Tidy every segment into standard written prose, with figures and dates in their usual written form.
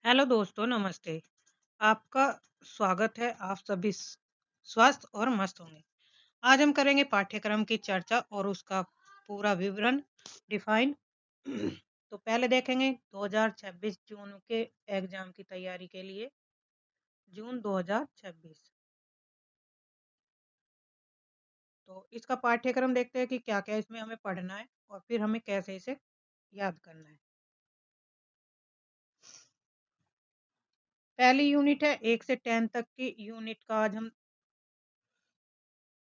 Hello दोस्तों, नमस्ते। आपका स्वागत है। आप सभी स्वस्थ और मस्त होंगे। आज हम करेंगे पाठ्यक्रम की चर्चा और उसका पूरा विवरण डिफाइन। तो पहले देखेंगे 2026 जून के एग्जाम की तैयारी के लिए। जून 2026। तो इसका पाठ्यक्रम देखते हैं कि क्या-क्या इसमें हमें पढ़ना है और फिर हमें कैसे इसे याद करना है। पहली यूनिट है 1 से 10 तक की यूनिट का आज हम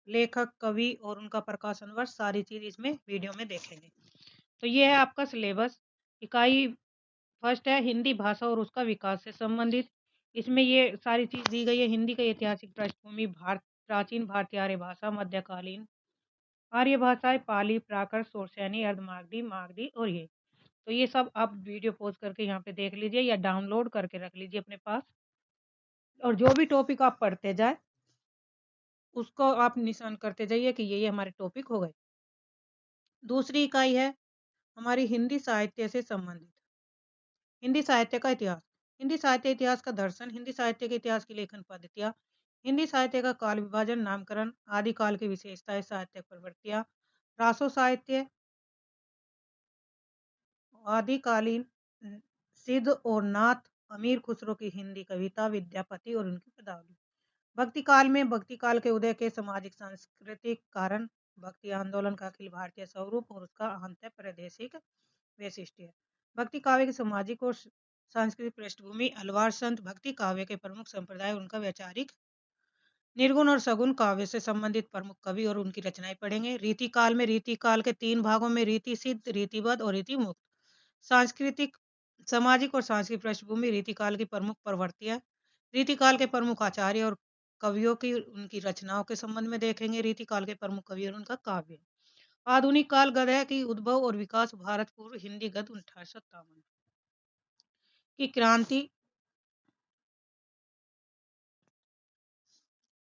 लेखक, कवि और उनका प्रकाशन वर्ष सारी चीज़ इसमें वीडियो में देखेंगे। तो ये है आपका सिलेबस। इकाई फर्स्ट है हिंदी भाषा और उसका विकास से संबंधित। इसमें ये सारी चीज़ दी गई है। हिंदी का ऐतिहासिक पृष्ठभूमि, प्राचीन भारतीय आर्य भाषा, मध्यकालीन आर्य भाषाएं, पाली, प्राकृत, सोरसैनी, अर्धमागधी, मागधी और ये। तो ये सब आप वीडियो पॉज़ करके यहाँ पे देख लीजिए या डाउनलोड करके रख लीजिए अपने पास। और जो भी टॉपिक आप पढ़ते जाएँ, उसको आप निशान करते जाइए कि ये हमारे टॉपिक हो गए। दूसरी इकाई है हमारी हिंदी साहित्य से संबंधित। हिंदी साहित्य का इतिहास। हिंदी साहित्य इतिहास का दर्शन, हिंदी साहित्य के इतिहास की लेखन पद्धतियाँ, हिंदी साहित्य का काल विभाजन, नामकरण, आदिकाल की विशेषताएं, साहित्यिक प्रवृत्तियाँ, रासो साहित्य, आदिकालीन सिद्ध और नाथ, अमीर खुसरो की हिंदी कविता, विद्यापति और उनकी पदावली। भक्ति काल में भक्ति काल के उदय के सामाजिक सांस्कृतिक कारण, भक्ति आंदोलन का अखिल भारतीय स्वरूप और उसका अंत प्रादेशिक वैशिष्ट्य। भक्ति काव्य की सामाजिक और सांस्कृतिक पृष्ठभूमि, अलवार संत भक्ति काव्य के प्रमुख संप्रदाय, उनका वैचारिक निर्गुण और सगुण काव्य से संबंधित प्रमुख कवि और उनकी रचनाएं पढ़ेंगे। रीति काल में रीति काल के 3 भागों में रीति सिद्ध, रीतिबद्ध और रीति मुक्त। सांस्कृतिक, सामाजिक और सांस्कृतिक पृष्ठभूमि, रीति काल की प्रमुख प्रवृत्तियां, रीति काल के प्रमुख आचार्य और कवियों की उनकी रचनाओं के संबंध में देखेंगे। रीति काल के प्रमुख कवि और उनका काव्य। आधुनिक काल गद्य की उद्भव और विकास, भारत पूर्व हिंदी गद्य 1857 की क्रांति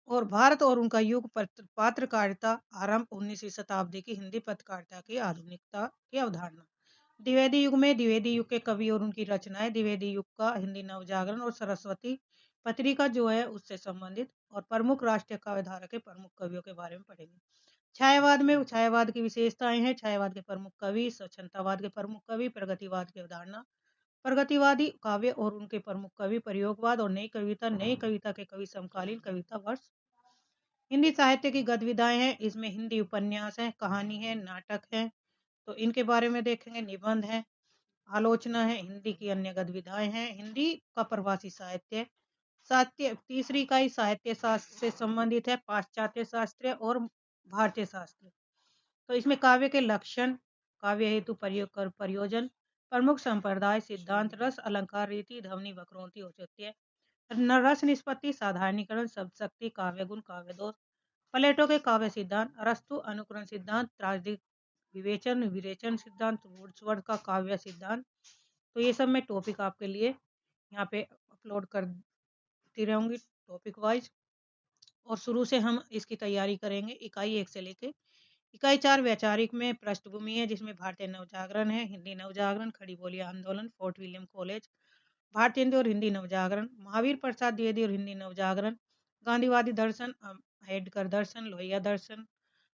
और भारत और उनका युग, पत्रकारिता आरंभ, 19वीं शताब्दी की हिंदी पत्रकारिता की आधुनिकता की अवधारणा। द्विवेदी युग में द्विवेदी युग के कवि और उनकी रचनाएं, द्विवेदी युग का हिंदी नवजागरण और सरस्वती पत्रिका जो है उससे संबंधित और प्रमुख राष्ट्रीय काव्यधारा के प्रमुख कवियों के बारे में पढ़ेंगे। छायावाद में छायावाद की विशेषताएं हैं, छायावाद के प्रमुख कवि, स्वच्छंदतावाद के प्रमुख कवि, प्रगतिवाद की अवधारणा, प्रगतिवादी काव्य और उनके प्रमुख कवि, प्रयोगवाद और नई कविता के कवि, समकालीन कविता वर्ष। हिंदी साहित्य की गद्य हैं, इसमें हिंदी उपन्यास है, कहानी है, नाटक है, तो इनके बारे में देखेंगे। निबंध है, आलोचना है, हिंदी की अन्य गद्य हैं, हिंदी का प्रवासी साहित्य। साहित्य तीसरी इकाई साहित्य शास्त्र से संबंधित है, पाश्चात्य शास्त्र और भारतीय शास्त्र। तो इसमें काव्य के लक्षण, काव्य हेतु प्रयोजन, प्रमुख संप्रदाय, सिद्धांत, रस, अलंकार, रीति, ध्वनि, वक्रोक्ति, औचित्य, रस निष्पत्ति, साधारणीकरण, शब्द शक्ति, काव्य गुण, काव्य दोष, प्लेटो के काव्य सिद्धांत, अरस्तु अनुकरण सिद्धांत, त्रासदिक विवेचन विरेचन सिद्धांत, वुड्सवर्थ का काव्य सिद्धांत। तो ये सब मैं टॉपिक आपके लिए यहाँ पे अपलोड करती रहूंगी टॉपिक वाइज। और शुरू से हम इसकी तैयारी करेंगे इकाई 1 से लेके इकाई 4। वैचारिक में पृष्ठभूमि है, जिसमें भारतीय नवजागरण है, हिंदी नवजागरण, खड़ी बोली आंदोलन, फोर्ट विलियम कॉलेज, भारतीय हिंदी और हिंदी नवजागरण, महावीर प्रसाद द्विवेदी और हिंदी नवजागरण, गांधीवादी दर्शन, अम्बेडकर दर्शन, लोहिया दर्शन,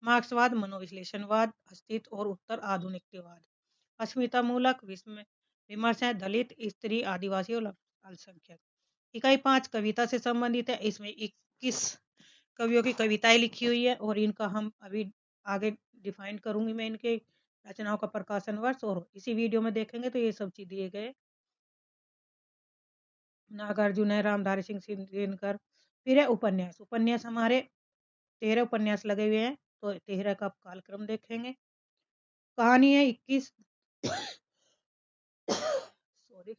मार्क्सवाद, मनोविश्लेषणवाद, अस्तित्व और उत्तर आधुनिकतावाद, अस्मिता मूलक विमर्श है, दलित, स्त्री, आदिवासी और अल्पसंख्यक। इकाई 5 कविता से संबंधित है, इसमें 21 कवियों की कविताएं लिखी हुई है और इनका हम अभी आगे डिफाइन करूंगी मैं इनके रचनाओं का प्रकाशन वर्ष, और इसी वीडियो में देखेंगे तो ये सब चीज दिए गए। नागार्जुन है, रामधारी सिंह दिनकर। फिर है उपन्यास। उपन्यास हमारे 13 उपन्यास लगे हुए हैं, तो 13 का कालक्रम देखेंगे। कहानी है 21 सॉरी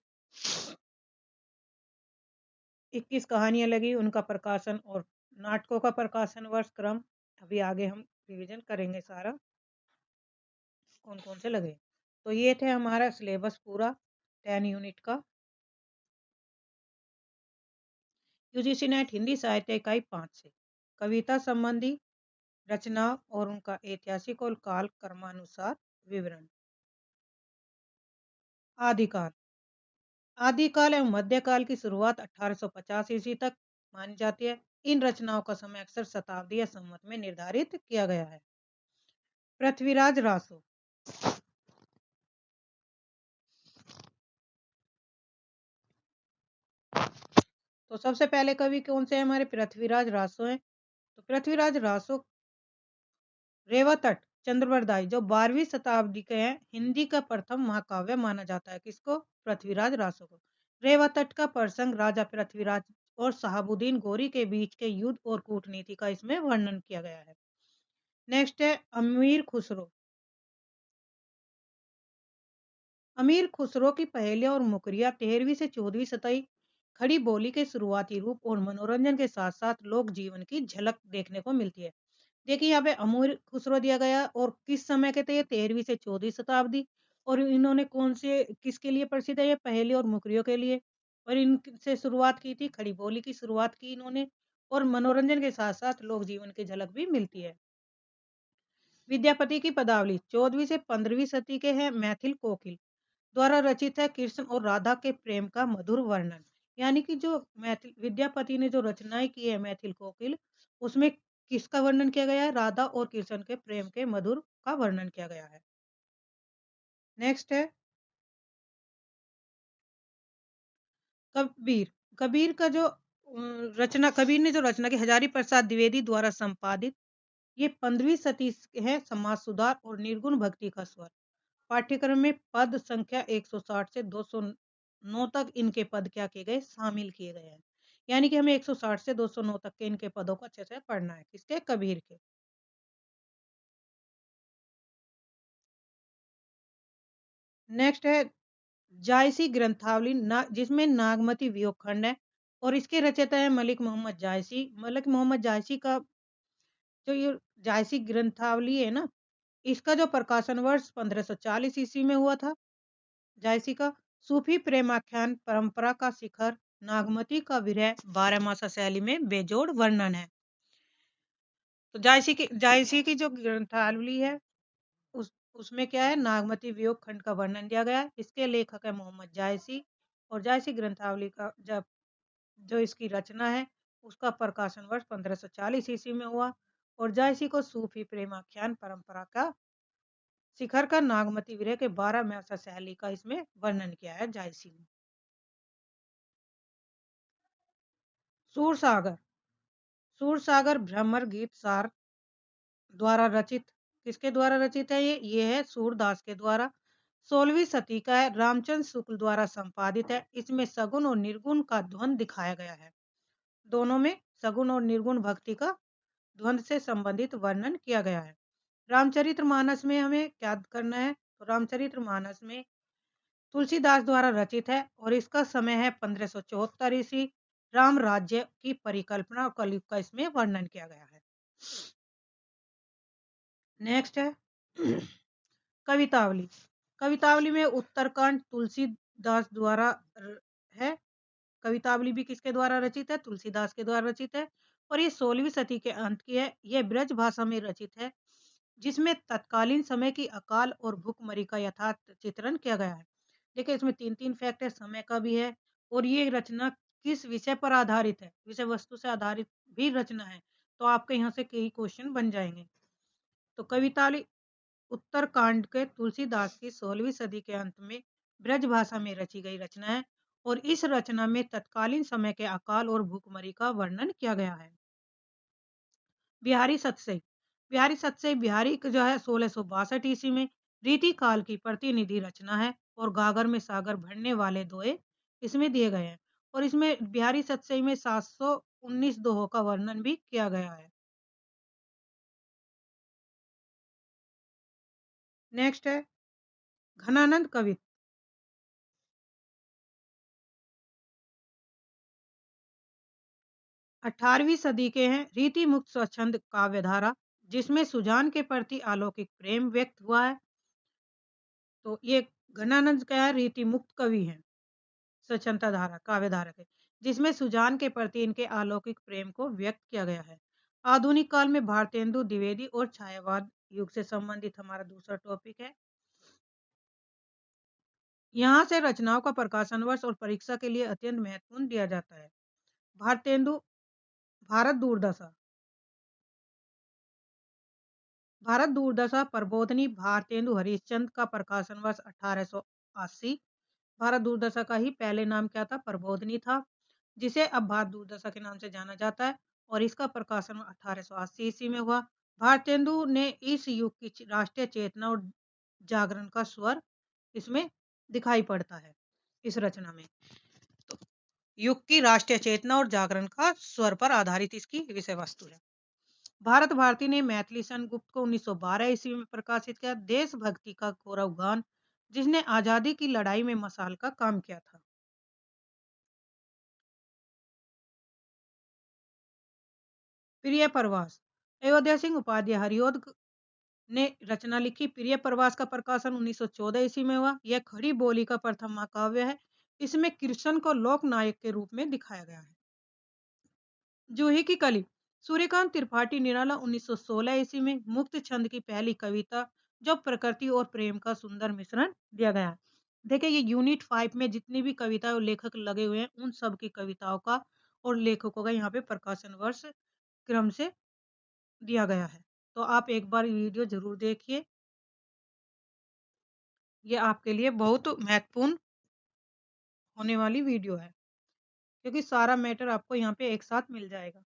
21 कहानियां लगी, उनका प्रकाशन और नाटकों का प्रकाशन वर्ष क्रम अभी आगे हम रिवीजन करेंगे सारा कौन कौन से लगे। तो ये थे हमारा सिलेबस पूरा 10 यूनिट का। यूजीसी नेट हिंदी साहित्य इकाई 5 से कविता संबंधी रचना और उनका ऐतिहासिक और काल क्रमानुसार विवरण। आदिकाल। आदिकाल एवं मध्यकाल की शुरुआत 1850 ईस्वी तक मानी जाती है। इन रचनाओं का समय अक्सर शताब्दी या संवत में निर्धारित किया गया है। पृथ्वीराज रासो। तो सबसे पहले कवि कौन से हैं हमारे? पृथ्वीराज रासो हैं। तो पृथ्वीराज रासो रेवातट चंद्रवरदाई जो 12वीं शताब्दी के हैं, हिंदी का प्रथम महाकाव्य माना जाता है। किसको? पृथ्वीराज रासो को। रेवातट का प्रसंग राजा पृथ्वीराज और शहाबुद्दीन गोरी के बीच के युद्ध और कूटनीति का इसमें वर्णन किया गया है। नेक्स्ट है अमीर खुसरो। अमीर खुसरो की पहेलियां और मुकरिया 13वीं से 14वीं शताब्दी खड़ी बोली के शुरुआती रूप और मनोरंजन के साथ साथ लोक जीवन की झलक देखने को मिलती है। देखिए यहाँ पे अमीर खुसरो दिया गया और किस समय के थे ये? 13वीं से 14वीं शताब्दी। और इन्होंने कौन से किसके लिए प्रसिद्ध है? ये पहेली और मुकरियों के लिए। और इनसे शुरुआत की थी, खड़ी बोली की शुरुआत की इन्होंने। और मनोरंजन के साथ साथ लोक जीवन की झलक भी मिलती है। विद्यापति की पदावली 14वीं से 15वीं सदी के हैं। मैथिल कोकिल द्वारा रचित है। कृष्ण और राधा के प्रेम का मधुर वर्णन। यानी कि जो मैथिल विद्यापति ने जो रचनाएं की है मैथिल कोकिल, उसमें किसका वर्णन किया गया है? राधा और कृष्ण के प्रेम के मधुर का वर्णन किया गया है। नेक्स्ट है कबीर। कबीर का जो रचना कबीर ने जो रचना की हजारी प्रसाद द्विवेदी द्वारा संपादित, ये 15वीं सदी है। समाज सुधार और निर्गुण भक्ति का स्वर। पाठ्यक्रम में पद संख्या 160 से 209 तक इनके पद क्या किए गए? शामिल किए गए हैं। यानी कि हमें 160 से 209 तक के इनके पदों को अच्छे से पढ़ना है। किसके? कबीर के। नेक्स्ट है जायसी ग्रंथावली जिसमें नागमती वियोग खंड है। और इसके रचयिता है मलिक मोहम्मद जायसी। मलिक मोहम्मद जायसी का जो ये जायसी ग्रंथावली है ना, इसका जो प्रकाशन वर्ष 1540 ईस्वी में हुआ था। जायसी का सूफी प्रेमाख्यान परंपरा का शिखर नागमती का विरह 12 मासा शैली में बेजोड़ वर्णन है। तो जायसी की जो ग्रंथावली है उस उसमें क्या है? नागमती वियोग खंड का वर्णन दिया गया है। इसके लेखक है मोहम्मद जायसी। और जायसी ग्रंथावली का जब जो इसकी रचना है उसका प्रकाशन वर्ष 1540 ईस्वी में हुआ। और जायसी को सूफी प्रेमाख्यान परंपरा का शिखर का नागमती विरह के 12 मासा शैली का इसमें वर्णन किया है जायसी ने। सूरसागर। सूरसागर भ्रमर गीत सार द्वारा रचित। किसके द्वारा रचित है ये है सूरदास के द्वारा। 16वीं शती का है। रामचंद्र शुक्ल द्वारा संपादित है। इसमें सगुण और निर्गुण का द्वंद दिखाया गया है। दोनों में सगुण और निर्गुण भक्ति का द्वंद से संबंधित वर्णन किया गया है। रामचरितमानस में हमें क्या करना है? तो रामचरितमानस में तुलसीदास द्वारा रचित है और इसका समय है 1574 ईस्वी। राम राज्य की परिकल्पना और कलयुग का इसमें वर्णन किया गया है। नेक्स्ट है कवितावली। कवितावली में उत्तरकांड तुलसीदास द्वारा है। कवितावली भी किसके द्वारा रचित है? तुलसीदास के द्वारा रचित है। और ये 16वीं सदी के अंत की है। ये ब्रज भाषा में रचित है जिसमें तत्कालीन समय की अकाल और भूखमरी का यथार्थ चित्रण किया गया है। देखिए इसमें तीन तीन फैक्ट है, समय का भी है। और ये रचना किस विषय पर आधारित है? विषय वस्तु से आधारित भी रचना है। तो आपके यहाँ से कई क्वेश्चन बन जाएंगे। तो कवितावली उत्तरकांड के तुलसीदास की 16वीं सदी के अंत में ब्रज भाषा में रची गई रचना है। और इस रचना में तत्कालीन समय के अकाल और भूखमरी का वर्णन किया गया है। बिहारी सतसई। बिहारी सतसई बिहारी जो है 1662 ईस्वी में रीति काल की प्रतिनिधि रचना है। और गागर में सागर भरने वाले दोहे इसमें दिए गए हैं। और इसमें बिहारी सतसई में 719 दोहों का वर्णन भी किया गया है। नेक्स्ट है घनानंद कवि। 18वीं सदी के हैं। रीति मुक्त स्वच्छंद काव्यधारा जिसमें सुजान के प्रति अलौकिक प्रेम व्यक्त हुआ है। तो ये घनानंद क्या है? रीति मुक्त कवि हैं। स्वच्छंदता धारा काव्यधारा के जिसमें सुजान के प्रति इनके अलौकिक प्रेम को व्यक्त किया गया है। आधुनिक काल में भारतेंदु द्विवेदी और छायावाद युग से संबंधित हमारा दूसरा टॉपिक है। यहाँ से रचनाओं का प्रकाशन वर्ष और परीक्षा के लिए अत्यंत महत्वपूर्ण दिया जाता है। भारतेंदु भारत दूरदशा भारत दूरदशा प्रबोधिनी भारतेंदु हरिश्चंद्र का प्रकाशन वर्ष 1880। भारत दूरदशा का ही पहले नाम क्या था? प्रबोधिनी था, जिसे अब भारत दूरदशा के नाम से जाना जाता है और इसका प्रकाशन 1880 ईस्वी में हुआ। भारतेंदु ने इस युग की राष्ट्रीय चेतना और जागरण का स्वर इसमें दिखाई पड़ता है, इस रचना में। तो युग की राष्ट्रीय चेतना और जागरण का स्वर पर आधारित इसकी विषय वस्तु है। भारत भारती ने मैथिली सन गुप्त को 1912 ईस्वी में प्रकाशित किया। देशभक्ति का गौरव गान, जिसने आजादी की लड़ाई में मशाल का काम किया था। प्रिय प्रवास, अयोध्या सिंह उपाध्याय हरिऔध ने रचना लिखी। प्रिय प्रवास का प्रकाशन 1914 ईस्वी में हुआ। यह खड़ी बोली का प्रथम महाकाव्य है। इसमें कृष्ण को लोक नायक के रूप में दिखाया गया है। जूही की कली, सूर्यकांत त्रिपाठी निराला 1916 ईस्वी में मुक्त छंद की पहली कविता, जो प्रकृति और प्रेम का सुंदर मिश्रण दिया गया है। देखिए, ये यूनिट 5 में जितनी भी कविता और लेखक लगे हुए हैं, उन सब की कविताओं का और लेखकों का यहाँ पे प्रकाशन वर्ष क्रम से दिया गया है। तो आप एक बार वीडियो जरूर देखिए, ये आपके लिए बहुत महत्वपूर्ण होने वाली वीडियो है, क्योंकि सारा मैटर आपको यहाँ पे एक साथ मिल जाएगा।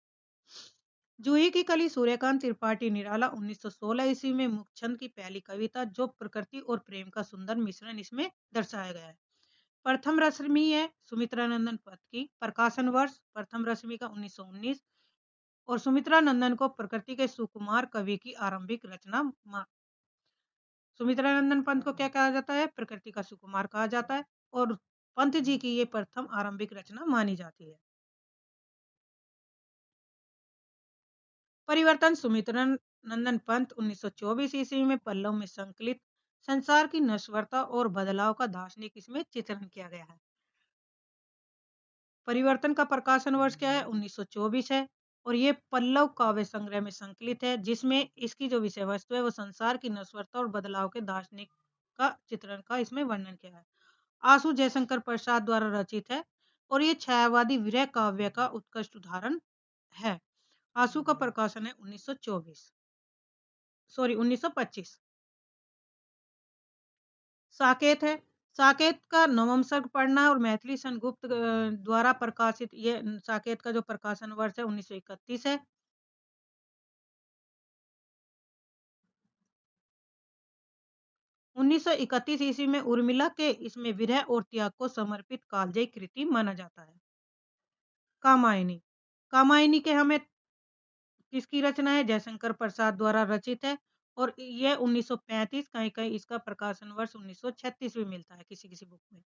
जूही की कली सूर्यकांत त्रिपाठी निराला 1916 ईस्वी में मुक्तछंद की पहली कविता, जो प्रकृति और प्रेम का सुंदर मिश्रण इसमें दर्शाया गया है। प्रथम रश्मि है सुमित्रा नंदन पथ की, प्रकाशन वर्ष प्रथम रश्मि का 1919 और सुमित्रा नंदन को प्रकृति के सुकुमार कवि की आरंभिक रचना सुमित्रा नंदन पंत को क्या कहा जाता है? प्रकृति का सुकुमार कहा जाता है और पंत जी की ये प्रथम आरंभिक रचना मानी जाती है। परिवर्तन, सुमित्रा नंदन पंत 1924 ईस्वी में पल्लव में संकलित संसार की नश्वरता और बदलाव का दार्शनिक इसमें चित्रण किया गया है। परिवर्तन का प्रकाशन वर्ष क्या है? 1924 है और ये पल्लव काव्य संग्रह में संकलित है, जिसमें इसकी जो विषय वस्तु है वो संसार की नश्वरता और बदलाव के दार्शनिक का चित्रण का इसमें वर्णन किया है। आशु जयशंकर प्रसाद द्वारा रचित है और ये छायावादी विरह काव्य का उत्कृष्ट उदाहरण है। आंसू का प्रकाशन है 1924, सॉरी 1925। साकेत है, साकेत का नवम सर्ग पढ़ना और मैथिली सन गुप्त द्वारा प्रकाशित ये साकेत का जो प्रकाशन वर्ष है 1931 है। 1931 ईस्वी में उर्मिला के इसमें विरह और त्याग को समर्पित कालजयी कृति माना जाता है। कामायनी, कामायनी के हमें किसकी रचना है? जयशंकर प्रसाद द्वारा रचित है और यह 1935, कहीं कहीं इसका प्रकाशन वर्ष 1936 भी मिलता है किसी किसी बुक में।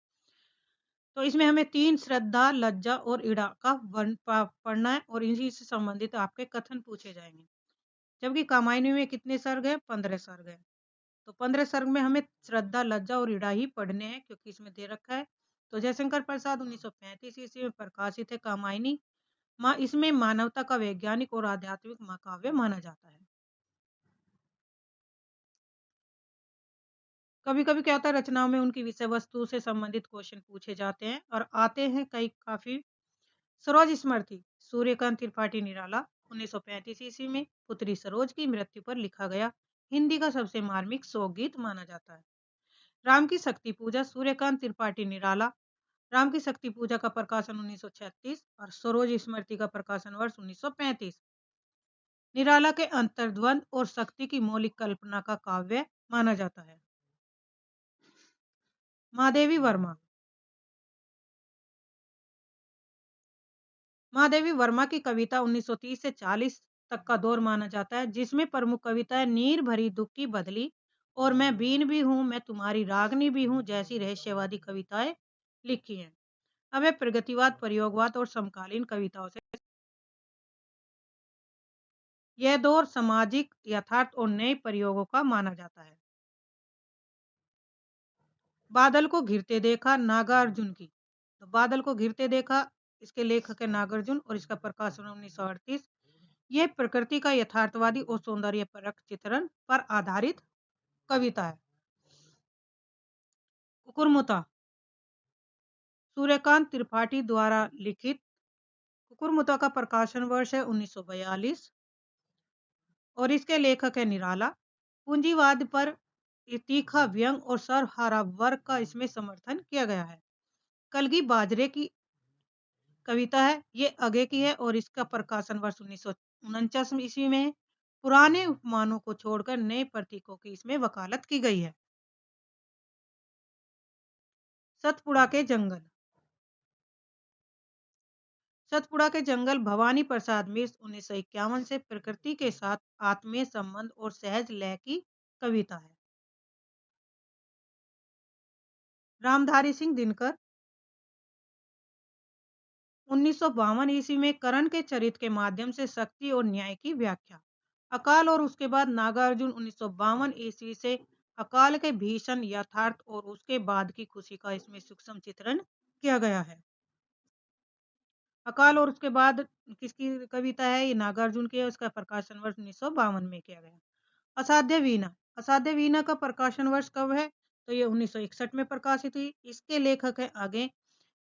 तो इसमें हमें 3 श्रद्धा, लज्जा और इड़ा का वर्ण पढ़ना है और इसी से संबंधित आपके कथन पूछे जाएंगे। जबकि कामायनी में कितने सर्ग है? 15 सर्ग है। तो 15 सर्ग में हमें श्रद्धा, लज्जा और इड़ा ही पढ़ने हैं, क्योंकि इसमें दे रखा है। तो जयशंकर प्रसाद 1935 ईस्वी में प्रकाशित है कामायनी। इसमें मानवता का वैज्ञानिक और आध्यात्मिक महाकाव्य माना जाता है। कभी कभी क्या होता है, रचनाओं में उनकी विषय वस्तु से संबंधित क्वेश्चन पूछे जाते हैं और आते हैं कई काफी। सरोज स्मृति, सूर्यकांत त्रिपाठी निराला 1935 ईस्वी में पुत्री सरोज की मृत्यु पर लिखा गया हिंदी का सबसे मार्मिक शोक गीत माना जाता है। राम की शक्ति पूजा, सूर्यकांत त्रिपाठी निराला। राम की शक्ति पूजा का प्रकाशन 1936 और सरोज स्मृति का प्रकाशन वर्ष 1935। निराला के अंतर्द्वंद और शक्ति की मौलिक कल्पना का काव्य माना जाता है। महादेवी वर्मा, महादेवी वर्मा की कविता 1930 से 40 तक का दौर माना जाता है, जिसमें प्रमुख कविताएं नीर भरी दुख की बदली और मैं बीन भी हूँ, मैं तुम्हारी रागनी भी हूँ जैसी रहस्यवादी कविताएं लिखी हैं। अब है प्रगतिवाद, प्रयोगवाद और समकालीन कविताओं से। यह दौर सामाजिक यथार्थ और नए प्रयोगों का माना जाता है। बादल को घिरते देखा, नागार्जुन की। तो बादल को घिरते देखा, इसके लेखक है नागार्जुन और इसका प्रकाशन 1938। यह प्रकृति का यथार्थवादी और सौंदर्य परक चित्रण पर आधारित कविता है। कुकुरमुता, सूर्यकांत त्रिपाठी द्वारा लिखित कुकुरमुत्ता का प्रकाशन वर्ष है 1942 और इसके लेखक है निराला। पूंजीवाद पर ये तीखा व्यंग और सर्वहारा वर्ग का इसमें समर्थन किया गया है। कलगी बाजरे की कविता है, ये आगे की है और इसका प्रकाशन वर्ष 1949 ईस्वी में है। पुराने उपमानों को छोड़कर नए प्रतीकों की इसमें वकालत की गई है। सतपुड़ा के जंगल। सतपुड़ा के जंगल भवानी प्रसाद मिश्र 1951 से प्रकृति के साथ आत्मीय संबंध और सहज लय की कविता है। रामधारी सिंह दिनकर 1952 ईस्वी में करण के चरित्र के माध्यम से शक्ति और न्याय की व्याख्या। अकाल और उसके बाद नागार्जुन 1952 ईस्वी से अकाल के भीषण यथार्थ और उसके बाद की खुशी का इसमें सूक्ष्म चित्रण किया गया है। अकाल और उसके बाद किसकी कविता है? ये नागार्जुन की है। उसका प्रकाशन वर्ष 1952 में किया गया। असाध्य वीणा। असाध्य वीणा का प्रकाशन वर्ष कब है? तो ये 1961 में प्रकाशित हुई। इसके लेखक है आगे।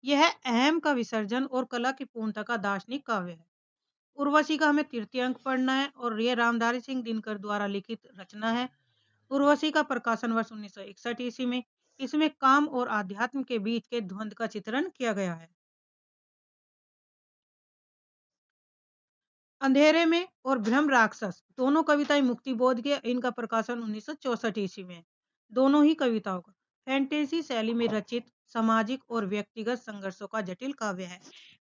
यह अहम का विसर्जन और कला की पूर्णता का दार्शनिक काव्य है। उर्वशी का हमें तृतीय अंक पढ़ना है और ये रामधारी सिंह दिनकर द्वारा लिखित रचना है। उर्वशी का प्रकाशन वर्ष 1961 ईस्वी में। इसमें काम और आध्यात्म के बीच के द्वंद्व का चित्रण किया गया है। अंधेरे में और भ्रम राक्षस दोनों कविताएं मुक्तिबोध के। इनका प्रकाशन 1964 ईस्वी में। दोनों ही कविताओं का फैंटेसी शैली में रचित सामाजिक और व्यक्तिगत संघर्षों का जटिल काव्य है।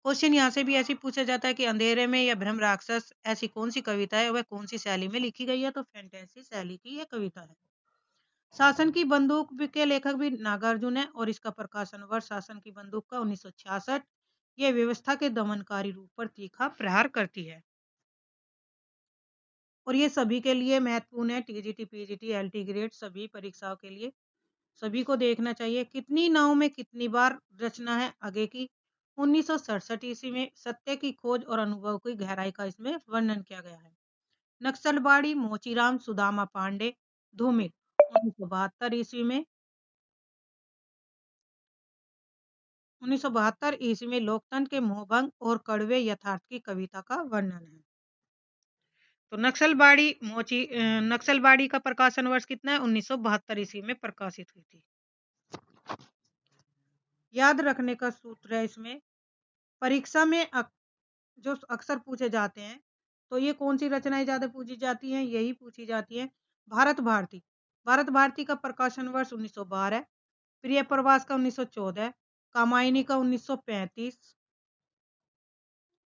क्वेश्चन यहाँ से भी ऐसे पूछा जाता है कि अंधेरे में या भ्रम राक्षस ऐसी कौन सी कविता है, वह कौन सी शैली में लिखी गई है? तो फैंटेसी शैली की यह कविता है। शासन की बंदूक के लेखक भी नागार्जुन है और इसका प्रकाशन वर्ष शासन की बंदूक का 1966। यह व्यवस्था के दमनकारी रूप पर तीखा प्रहार करती है और ये सभी के लिए महत्वपूर्ण है। टीजीटी, पीजीटी, एलटी ग्रेड सभी परीक्षाओं के लिए सभी को देखना चाहिए। कितनी नाव में कितनी बार रचना है आगे की। 1967 ईस्वी में सत्य की खोज और अनुभव की गहराई का इसमें वर्णन किया गया है। नक्सलबाड़ी मोचीराम सुदामा पांडे धूमिल 1972 ईस्वी में। 1972 ईस्वी में लोकतंत्र के मोहभंग और कड़वे यथार्थ की कविता का वर्णन है। तो नक्सलबाड़ी का प्रकाशन वर्ष कितना है? 1972 ईस्वी में प्रकाशित हुई थी। याद रखने का सूत्र है इसमें। परीक्षा में जो अक्सर पूछे जाते हैं, तो ये कौन सी रचनाएं ज्यादा पूछी जाती हैं? यही पूछी जाती है। भारत भारती। भारत भारती का प्रकाशन वर्ष 1912, प्रिय प्रवास का 1914, कामायनी का 1935,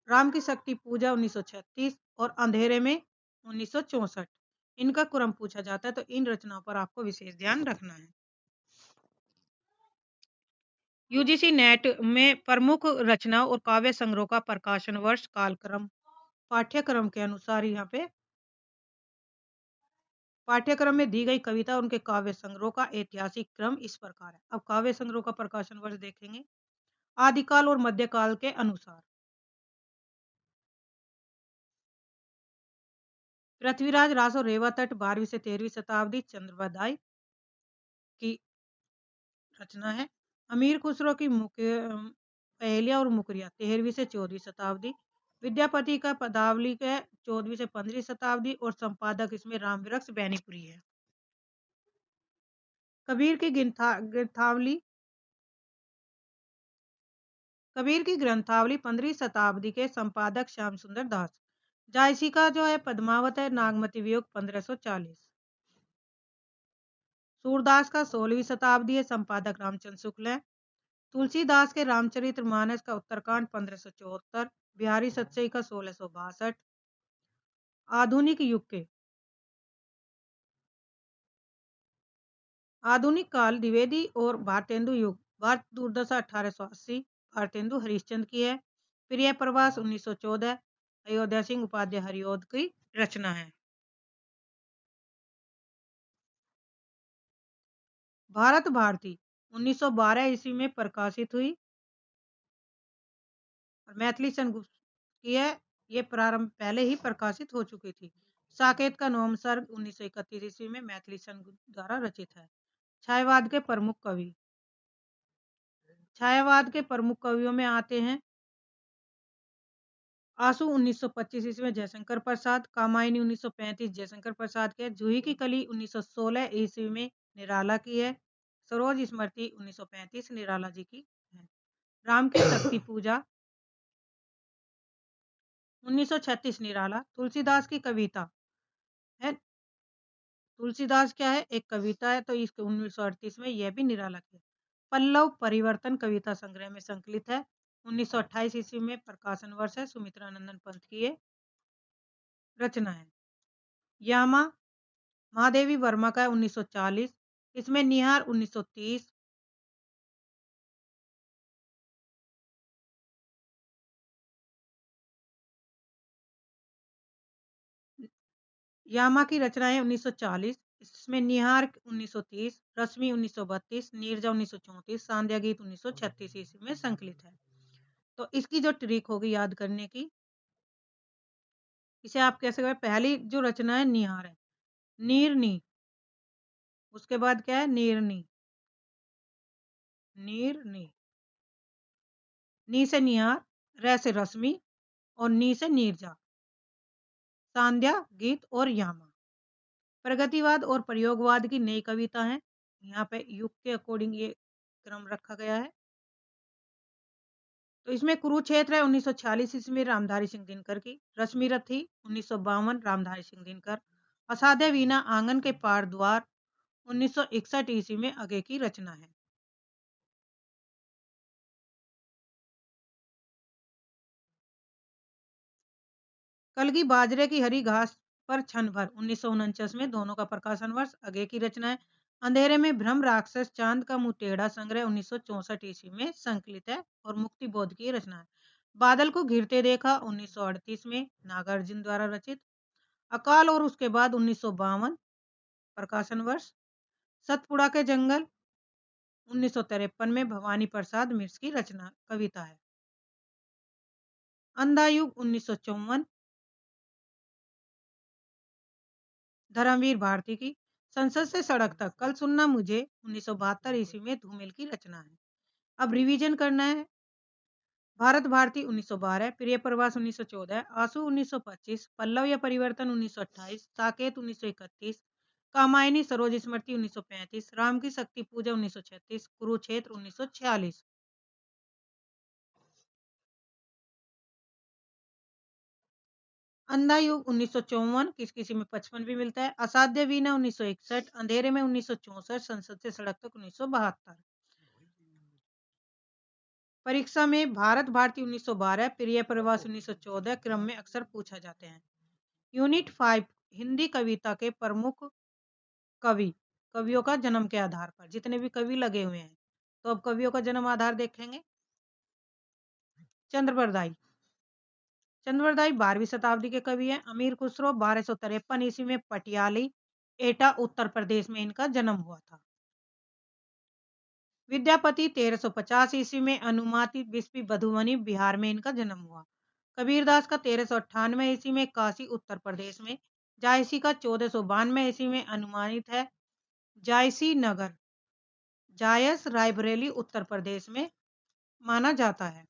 राम की शक्ति पूजा 1936 और अंधेरे में 1964। इनका क्रम पूछा जाता है, तो इन रचनाओं पर आपको विशेष ध्यान रखना है। यूजीसी नेट में प्रमुख रचनाओं और काव्य संग्रह का प्रकाशन वर्ष कालक्रम पाठ्यक्रम के अनुसार यहाँ पे पाठ्यक्रम में दी गई कविता उनके काव्य संग्रह का ऐतिहासिक क्रम इस प्रकार है। अब काव्य संग्रह का प्रकाशन वर्ष देखेंगे आदिकाल और मध्यकाल के अनुसार। पृथ्वीराज रास और रेवा तट 12वीं से 13वीं शताब्दी चंद्रबदाई की रचना है। अमीर खुसरो की पहेलिया और मुकरिया 13वीं से 14वीं शताब्दी। विद्यापति का पदावली का 14वीं से 15वीं शताब्दी और संपादक इसमें रामवृक्ष बैनीपुरी है। कबीर की गिरथावली कबीर की ग्रंथावली 15वीं शताब्दी के संपादक श्याम सुंदर दास। जायसी का जो है पद्मावत है नागमती वियोग 1540। सूरदास का 16वीं शताब्दी है संपादक रामचंद्र शुक्ल है। तुलसीदास के रामचरितमानस का उत्तरकांड 1574। बिहारी सतसई का 1662। आधुनिक युग के आधुनिक काल द्विवेदी और भारतेंदु युग भारत दुर्दशा 1880। भारतेंदु हरिश्चंद्र की है। प्रिय प्रवास 1914। अयोध्या सिंह उपाध्याय हरिऔध की रचना है। भारत भारती 1912 ईस्वी में प्रकाशित हुई और मैथिली संगुप्त की है। ये प्रारंभ पहले ही प्रकाशित हो चुकी थी। साकेत का नवम सर्ग 1931 ईस्वी में मैथिली संगुप्त द्वारा रचित है। छायावाद के प्रमुख कवि छायावाद के प्रमुख कवियों में आते हैं आंसू 1925 ईस्वी में जयशंकर प्रसाद, कामायनी 1935 जयशंकर प्रसाद के, जूही की कली 1916 ईस्वी में निराला की है, सरोज स्मृति 1935 निराला जी की है। राम की शक्ति पूजा 1936 निराला। तुलसीदास की कविता है, तुलसीदास क्या है, एक कविता है, तो इसके 1938 में यह भी निराला की है। पल्लव परिवर्तन कविता संग्रह में संकलित है, 1928 ईस्वी में प्रकाशन वर्ष है, सुमित्रानंदन पंत की ये रचना है। यामा महादेवी वर्मा का है 1940, इसमें निहार 1930, यामा की रचना है 1940, इसमें निहार 1930, रश्मि 1932, नीरजा 1934, सांध्या गीत 1936 ईस्वी में संकलित है। तो इसकी जो ट्रिक होगी याद करने की, इसे आप कैसे करें, पहली जो रचना है निहार है, नीरनी, उसके बाद क्या है नीरनी, नीरनी, नी से निहार, रे से रश्मि और नी से नीरजा, सांध्या गीत और यामा। प्रगतिवाद और प्रयोगवाद की नई कविता है, यहाँ पे युग के अकॉर्डिंग ये क्रम रखा गया है। तो इसमें कुरुक्षेत्र है 1946 इसमें रामधारी सिंह दिनकर की, रश्मि रथी 1952 रामधारी सिंह दिनकर, असाध्य वीणा आंगन के पार द्वार 1961 ईस्वी में आगे की रचना है। कलगी बाजरे की हरी घास पर क्षण भर 1949 में दोनों का प्रकाशन वर्ष आगे की रचना है। अंधेरे में भ्रम राक्षस चांद का मुंह टेढ़ा संग्रह 1964 ईस्वी में संकलित है और मुक्ति बोध की रचना है। बादल को घिरते देखा 1938 में नागार्जुन द्वारा रचित। अकाल और उसके बाद 1952 प्रकाशन वर्ष। सतपुड़ा के जंगल 1953 में भवानी प्रसाद मिर्स की रचना कविता है। अंधा युग 1954 धर्मवीर भारती की। संसद से सड़क तक कल सुनना मुझे 1972 ईस्वी में धूमिल की रचना है। अब रिवीजन करना है। भारत भारती 1912, प्रिय प्रवास 1914, आंसू 1925, पल्लव या परिवर्तन 1928, साकेत 1931, कामायनी सरोज स्मृति 1935, राम की शक्ति पूजा 1936, कुरुक्षेत्र 1946। अंधा युग 1954, किस किसी में 55 भी मिलता है। असाध्य वीणा 1961, अंधेरे में 1964, संसद से सड़क तक 1972। परीक्षा में भारत भारती 1912, प्रिय प्रवास 1914 क्रम में अक्सर पूछा जाते हैं। यूनिट 5 हिंदी कविता के प्रमुख कवि, कवियों का जन्म के आधार पर जितने भी कवि लगे हुए हैं, तो अब कवियों का जन्म आधार देखेंगे। चंद्रवरदाई, चंद्रवरदाई 12वीं शताब्दी के कवि हैं। अमीर खुसरो 1253 ईस्वी में पटियाली एटा उत्तर प्रदेश में इनका जन्म हुआ था। विद्यापति 1350 ईस्वी में अनुमाति बिस्पी बधुवनी बिहार में इनका जन्म हुआ। कबीरदास का 1398 ईस्वी में काशी उत्तर प्रदेश में। जायसी का 1492 ईस्वी में अनुमानित है जायसी नगर जायस रायबरेली उत्तर प्रदेश में माना जाता है।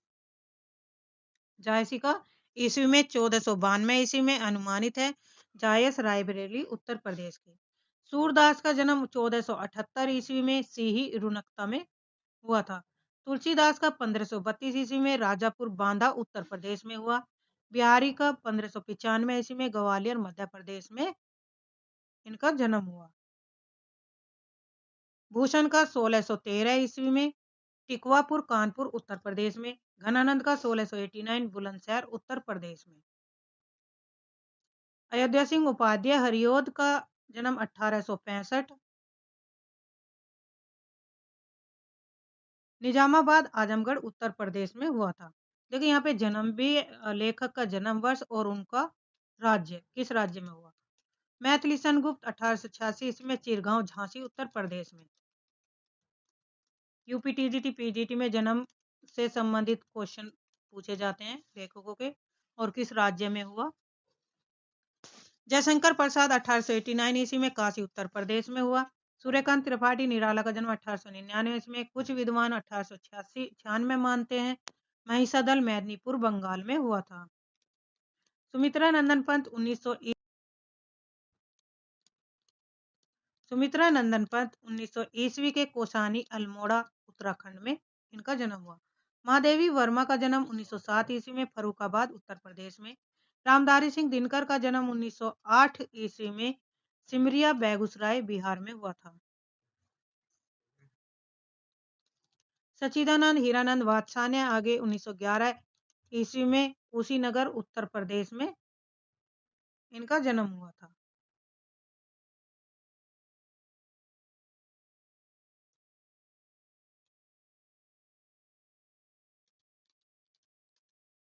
जायसी का ईस्वी में 1492 ईस्वी में अनुमानित है जायस रायबरेली उत्तर प्रदेश के। सूरदास का जन्म 1478 ईस्वी में सीही रुनकता में हुआ था। तुलसीदास का 1532 ईस्वी में राजापुर बांदा उत्तर प्रदेश में हुआ। बिहारी का 1595 ईस्वी में ग्वालियर मध्य प्रदेश में इनका जन्म हुआ। भूषण का 1613 ईस्वी में टिकवापुर कानपुर उत्तर प्रदेश में। घनानंद का 1689 बुलंदशहर उत्तर प्रदेश में। अयोध्या सिंह उपाध्याय हरिओद का जन्म 1865 निजामाबाद आजमगढ़ उत्तर प्रदेश में हुआ था। देखिए यहाँ पे जन्म भी लेखक का जन्म वर्ष और उनका राज्य किस राज्य में हुआ। मैथिली गुप्त 1886 इसमें चिरगांव झांसी उत्तर प्रदेश में। यूपी टीजीटी पीजीटी में जन्म से संबंधित क्वेश्चन पूछे जाते हैं लेखकों के और किस राज्य में हुआ। जयशंकर प्रसाद 1889 ईस्वी में काशी उत्तर प्रदेश में हुआ। सूर्यकांत त्रिपाठी निराला का जन्म 1899 ईस्वी में, कुछ विद्वान 1896 मानते हैं। महिषादल मेदिनीपुर बंगाल में हुआ था। सुमित्रा नंदन पंत 1900 ईस्वी के कोसानी अल्मोड़ा उत्तराखंड में इनका जन्म हुआ। महादेवी वर्मा का जन्म 1907 ईस्वी में फर्रुखाबाद उत्तर प्रदेश में। रामधारी सिंह दिनकर का जन्म 1908 ईस्वी में सिमरिया बेगूसराय बिहार में हुआ था। सच्चिदानंद हीरानंद वात्स्यायन आगे 1911 ईस्वी में कुशीनगर उत्तर प्रदेश में इनका जन्म हुआ था।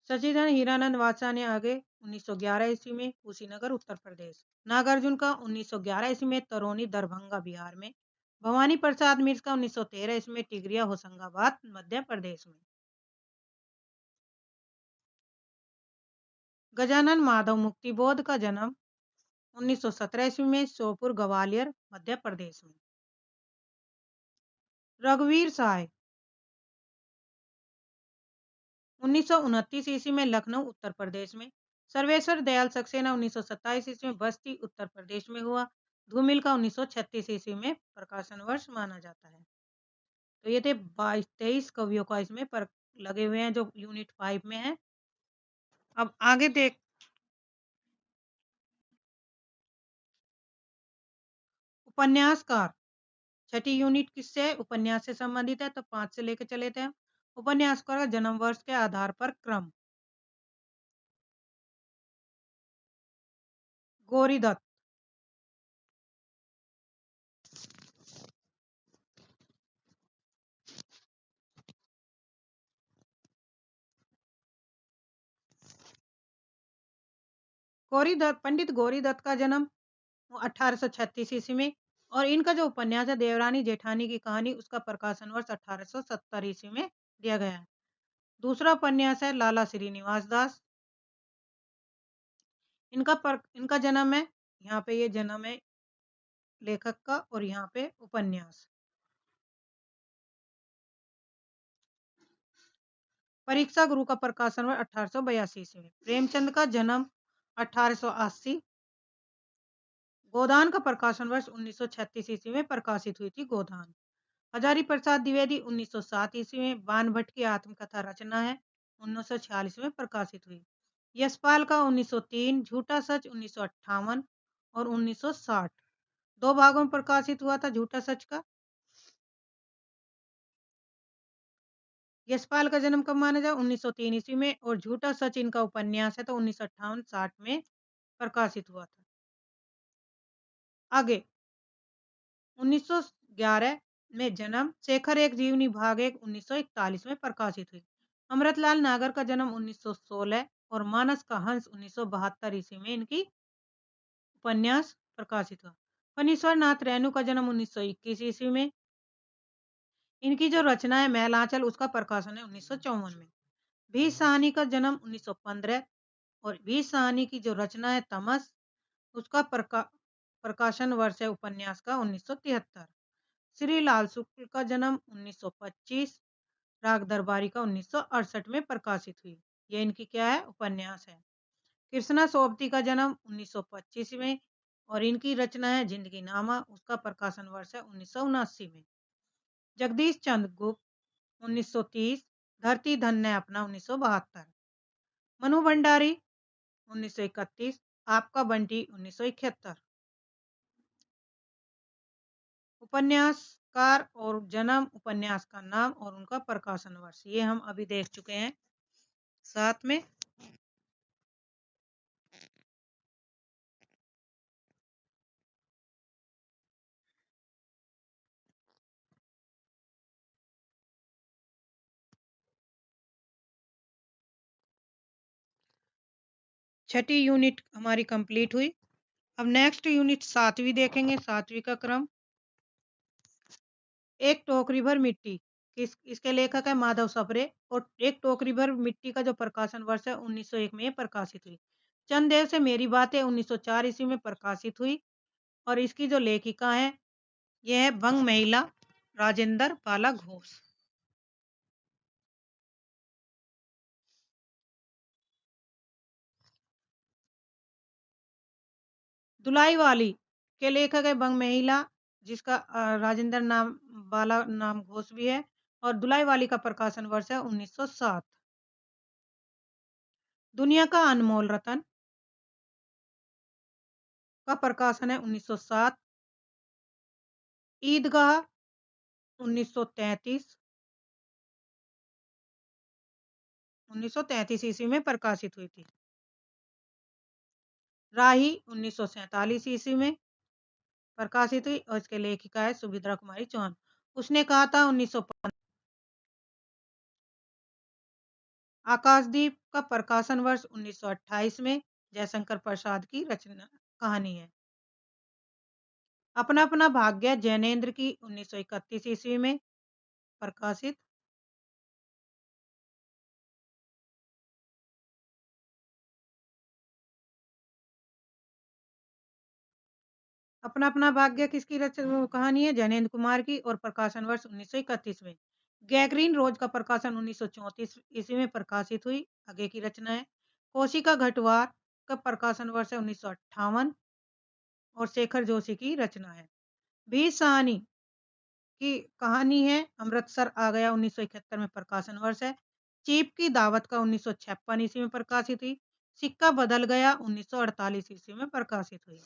सच्चिदानंद हीरानंद वात्स्यायन आगे 1911 ईस्वी में कुशीनगर उत्तर प्रदेश। नागार्जुन का 1911 ईस्वी में तरोनी दरभंगा बिहार में। भवानी प्रसाद मिर्ज का 1913 ईस्वी में टिगरिया होशंगाबाद मध्य प्रदेश में। गजानन माधव मुक्तिबोध का जन्म 1917 ईस्वी में श्योपुर ग्वालियर मध्य प्रदेश में। रघुवीर साय 1929 ईस्वी में लखनऊ उत्तर प्रदेश में। सर्वेश्वर दयाल सक्सेना 1927 ईस्वी में बस्ती उत्तर प्रदेश में हुआ। धूमिल का 1936 ईस्वी में प्रकाशन वर्ष माना जाता है। तो ये थे 22-23 कवियों का इसमें पर लगे हुए हैं जो यूनिट 5 में है। अब आगे देख उपन्यासकार छठी यूनिट किससे है? उपन्यास से संबंधित है, तो 5 से लेकर चले थे हम। उपन्यासकार का जन्म वर्ष के आधार पर क्रम। गौरीदत्त पंडित गौरीदत्त का जन्म 1836 ईस्वी में, और इनका जो उपन्यास है देवरानी जेठानी की कहानी उसका प्रकाशन वर्ष 1870 ईस्वी में दिया गया है। दूसरा उपन्यास है लाला श्रीनिवास दास। इनका जन्म है, यहाँ पे ये जन्म है लेखक का और यहाँ पे उपन्यास। परीक्षा गुरु का प्रकाशन वर्ष 1882 ईस्वी में। प्रेमचंद का जन्म 1880। गोदान का प्रकाशन वर्ष 1936 ईस्वी में प्रकाशित हुई थी गोदान। हजारी प्रसाद द्विवेदी 1907 ईस्वी में। बाण भट्ट की आत्मकथा रचना है, 1946 में प्रकाशित हुई। यशपाल का 1903, झूठा सच 1958 और 1960 दो भागों में प्रकाशित हुआ था झूठा सच का। यशपाल का जन्म कब माना जाए? 1903 ईस्वी में, और झूठा सच इनका उपन्यास है तो 1958-60 में प्रकाशित हुआ था। आगे 1911 में जन्म शेखर एक जीवनी भाग 1 1941 में प्रकाशित हुई। अमृतलाल नागर का जन्म 1916 और मानस का हंस 1972 ईस्वी में इनकी उपन्यास प्रकाशित हुआ। फणीश्वर नाथ रेणु का जन्म 1921 ईस्वी में। इनकी जो रचना है मैलांचल उसका प्रकाशन है 1954 में। भी साहनी का जन्म 1915 और भी साहनी की जो रचना है तमस उसका प्रकाशन वर्ष है उपन्यास का 1973। श्री लाल शुक्ल का जन्म 1925, राग दरबारी का 1968 में प्रकाशित हुई। यह इनकी क्या है? उपन्यास है। कृष्णा सोबती का जन्म 1925 में और इनकी रचना है जिंदगी नामा, उसका प्रकाशन वर्ष है 1979 में। जगदीश चंद्र गुप्त 1930, धरती धन्य अपना 1972, मनु भंडारी 1931, आपका बंटी 1971। उपन्यासकार और जन्म, उपन्यास का नाम और उनका प्रकाशन वर्ष ये हम अभी देख चुके हैं। साथ में छठी यूनिट हमारी कंप्लीट हुई। अब नेक्स्ट यूनिट 7वीं देखेंगे। 7वीं का क्रम एक टोकरी भर मिट्टी। इसके लेखक है माधव सप्रे और एक टोकरी भर मिट्टी का जो प्रकाशन वर्ष है 1901 में प्रकाशित हुई। चंदेव से मेरी बातें 1904 ईस्वी में प्रकाशित हुई और इसकी जो लेखिका है यह है बंग महिला राजेंद्र बाला घोष। दुलाई वाली के लेखक है बंग महिला, जिसका राजेंद्र नाम बाला नाम घोष भी है, और दुलाई वाली का प्रकाशन वर्ष है 1907। दुनिया का अनमोल रतन का प्रकाशन है 1907। ईदगाह 1933, 1933 ईस्वी में प्रकाशित हुई थी। राही 1947 ईस्वी में प्रकाशित हुई और इसके लेखिका है सुभद्रा कुमारी चौहान। उसने कहा था 1915। आकाशदीप का प्रकाशन वर्ष 1928 में जयशंकर प्रसाद की रचना कहानी है। अपना अपना भाग्य जैनेन्द्र की 1931 ईस्वी में प्रकाशित। अपना अपना भाग्य किसकी कहानी है? जैनेन्द्र कुमार की, और प्रकाशन वर्ष 1931 में। गैगरीन रोज का प्रकाशन 1934 ईस्वी में प्रकाशित हुई, आगे की रचना है। कोशिका घटवार का प्रकाशन वर्ष है 1958 और शेखर जोशी की रचना है। भी सहानी की कहानी है, अमृतसर आ गया 1971 में प्रकाशन वर्ष है। चीप की दावत का 1956 ईस्वी में प्रकाशित हुई। सिक्का बदल गया 1948 ईस्वी में प्रकाशित हुई।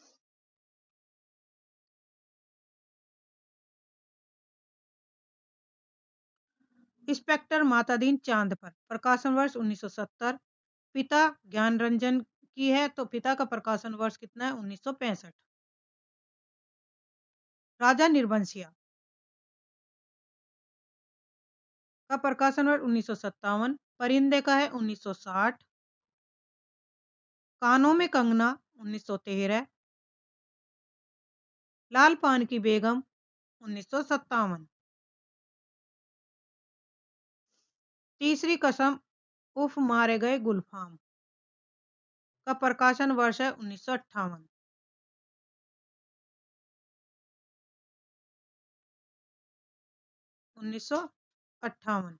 इंस्पेक्टर मातादीन चांद पर प्रकाशन वर्ष 1970। पिता ज्ञान रंजन की है, तो पिता का प्रकाशन वर्ष कितना है? 1965। राजा निर्बंसिया का प्रकाशन वर्ष 1957। परिंदे का है 1960। कानों में कंगना 1913। लाल पान की बेगम 1957। तीसरी कसम उफ मारे गए गुलफाम का प्रकाशन वर्ष है 1958। 1958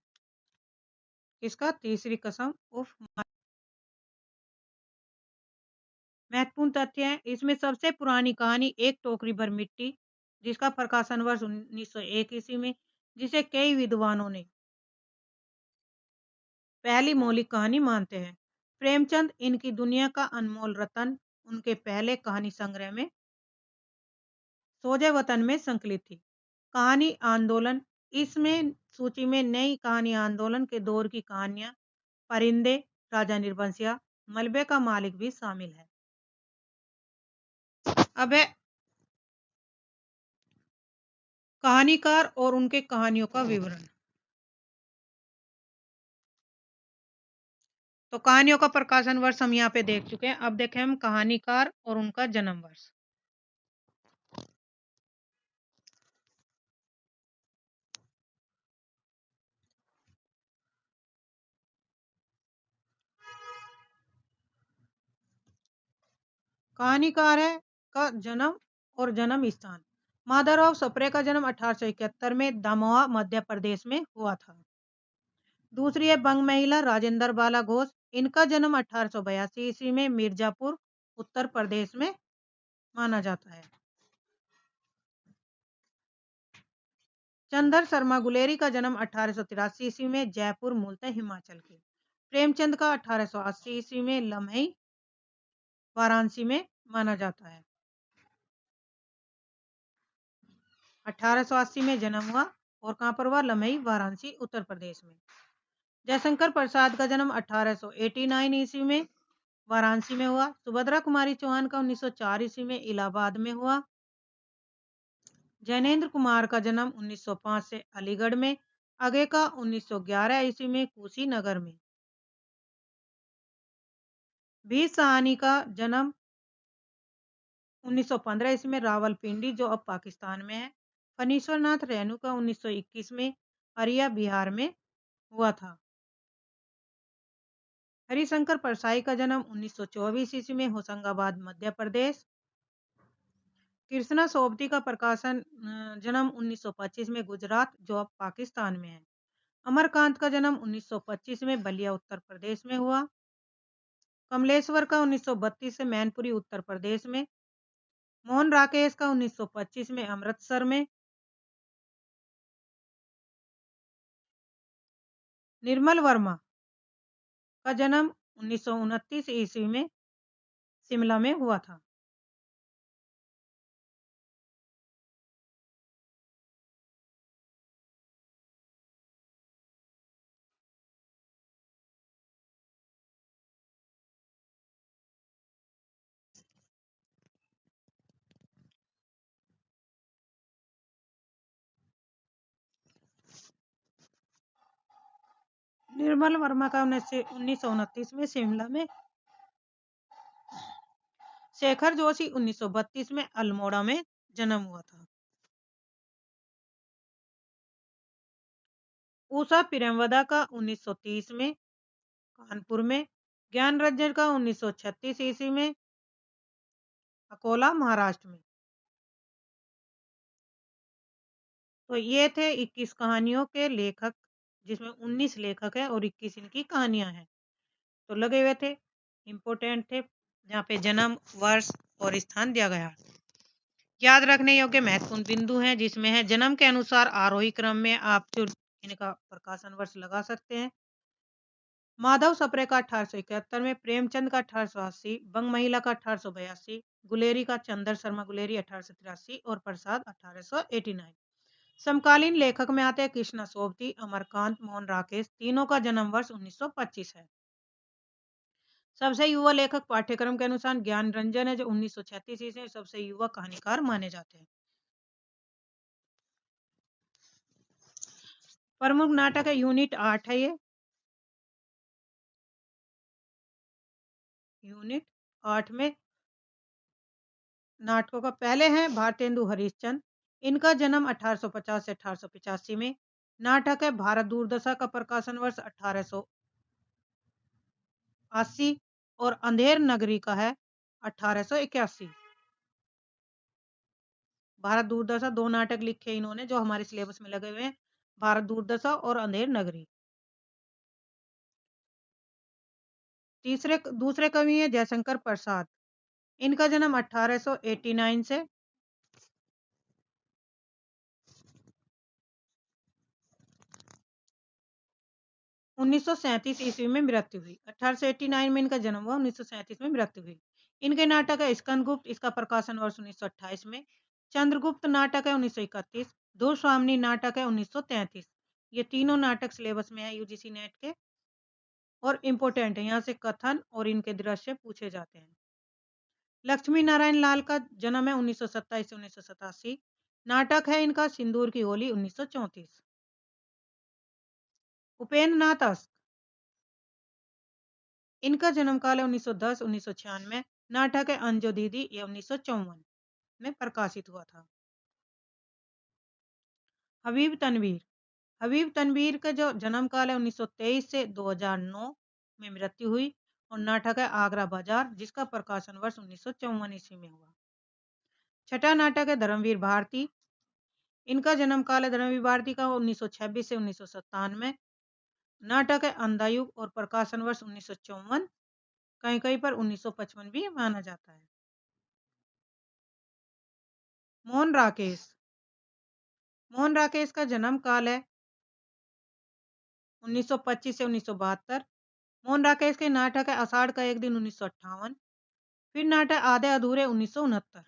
इसका तीसरी कसम उफ। महत्वपूर्ण तथ्य है, इसमें सबसे पुरानी कहानी एक टोकरी भर मिट्टी, जिसका प्रकाशन वर्ष 1901 ईस्वी में, जिसे कई विद्वानों ने पहली मौलिक कहानी मानते हैं। प्रेमचंद इनकी दुनिया का अनमोल रतन उनके पहले कहानी संग्रह में सोजे वतन में संकलित थी। कहानी आंदोलन, इसमें सूची में नई कहानी आंदोलन के दौर की कहानियां, परिंदे, राजा निर्बंसिया, मलबे का मालिक भी शामिल है। अब है कहानीकार और उनके कहानियों का विवरण। तो कहानियों का प्रकाशन वर्ष हम यहाँ पे देख चुके हैं। अब देखें हम कहानीकार और उनका जन्म वर्ष। कहानीकार है का जन्म और जन्म स्थान। माधवराव सप्रे का जन्म 1871 में दमोह मध्य प्रदेश में हुआ था। दूसरी है बंग महिला राजेंद्र बाला घोष। इनका जन्म 1882 ईस्वी में मिर्जापुर उत्तर प्रदेश में माना जाता है। चंदर शर्मा गुलेरी का जन्म 1883 ईस्वी में जयपुर मूलतः हिमाचल के। प्रेमचंद का 1880 ईस्वी में लम्हे वाराणसी में माना जाता है। 1880 में जन्म हुआ और कहां पर हुआ? लमई वाराणसी उत्तर प्रदेश में। जयशंकर प्रसाद का जन्म 1889 ईस्वी में वाराणसी में हुआ। सुभद्रा कुमारी चौहान का 1904 ईस्वी में इलाहाबाद में हुआ। जैनेन्द्र कुमार का जन्म 1905 से अलीगढ़ में, आगे का 1911 ईस्वी में कुशीनगर में। भी सहानी का जन्म 1915 ईस्वी में रावलपिंडी, जो अब पाकिस्तान में है। फणीश्वर नाथ रेणु का 1921 में अरिया बिहार में हुआ था। हरिशंकर परसाई का जन्म 1924 ईस्वी में होशंगाबाद मध्य प्रदेश। कृष्णा सोबती का प्रकाशन जन्म 1925 में गुजरात जो अब पाकिस्तान में है। अमरकांत का जन्म 1925 में बलिया उत्तर प्रदेश में हुआ। कमलेश्वर का 1932 से मैनपुरी उत्तर प्रदेश में। मोहन राकेश का 1925 में अमृतसर में। निर्मल वर्मा का जन्म 1929 ईस्वी में शिमला में हुआ था। निर्मल वर्मा का 1929 में शिमला में। शेखर जोशी 1932 में अल्मोड़ा में जन्म हुआ था। उषा प्रेमवदा का 1930 में कानपुर में। ज्ञान रंजन का 1936 ईस्वी में अकोला महाराष्ट्र में। तो ये थे 21 कहानियों के लेखक, जिसमें 19 लेखक हैं और 21 इनकी कहानियां हैं। तो लगे हुए थे, इम्पोर्टेंट थे, जहाँ पे जन्म, वर्ष और स्थान दिया गया। याद रखने योग्य महत्वपूर्ण बिंदु हैं, जिसमें है जन्म के अनुसार आरोही क्रम में आप जो इनका प्रकाशन वर्ष लगा सकते हैं। माधव सप्रे का 1871 में, प्रेमचंद का 1880, बंग महिला का 1882, गुलेरी का चंद्र शर्मा गुलेरी 1883 और प्रसाद 1889। समकालीन लेखक में आते हैं कृष्णा सोबती, अमरकांत, मोहन राकेश, तीनों का जन्म वर्ष 1925 है। सबसे युवा लेखक पाठ्यक्रम के अनुसार ज्ञान रंजन है, जो 1936 ईस्वी में सबसे युवा कहानीकार माने जाते हैं। प्रमुख नाटक है यूनिट 8 है। ये यूनिट 8 में नाटकों का पहले हैं भारतेंदु हरिश्चंद्र। इनका जन्म 1850 से 1885 में। नाटक है भारत दूरदशा का प्रकाशन वर्ष 1880 और अंधेर नगरी का है 1881। भारत दूरदशा 2 नाटक लिखे इन्होंने जो हमारे सिलेबस में लगे हुए हैं, भारत दूरदशा और अंधेर नगरी। दूसरे कवि हैं जयशंकर प्रसाद। इनका जन्म 1889 से 1937 ईस्वी में मृत्यु हुई। 1889 में इनका जन्म हुआ, 1937 में मृत्यु हुई। इनके नाटक है स्कंदगुप्त, इसका प्रकाशन वर्ष 1928 में। चंद्रगुप्त नाटक है 1931। दो स्वामिनी नाटक है 1933। ये तीनों नाटक सिलेबस में है यूजीसी नेट के और इम्पोर्टेंट है, यहाँ से कथन और इनके दृश्य पूछे जाते हैं। लक्ष्मी नारायण लाल का जन्म है 1927 से 1987। नाटक है इनका सिंदूर की होली 1934। उपेंद्र नाथ अस्त, इनका जन्म काल है 1910 1996। नाटक है अंजो दीदी, ये 1954 में प्रकाशित हुआ था। हबीब तनवीर, हबीब तनवीर का जो जन्म काल है 1923 से 2009 में मृत्यु हुई और नाटक है आगरा बाजार, जिसका प्रकाशन वर्ष 1954 ईस्वी में हुआ। छठा नाटक है धर्मवीर भारती। इनका जन्म काल है धर्मवीर भारती का 1926 से 1997। नाटक है अंधायुग और प्रकाशन वर्ष 1954, कहीं कहीं पर 1955 भी माना जाता है। मोहन राकेश, मोहन राकेश का जन्म काल है 1925 से 1972। मोहन राकेश के नाटक है आषाढ़ का एक दिन 1958। फिर नाटक आधे अधूरे 1969।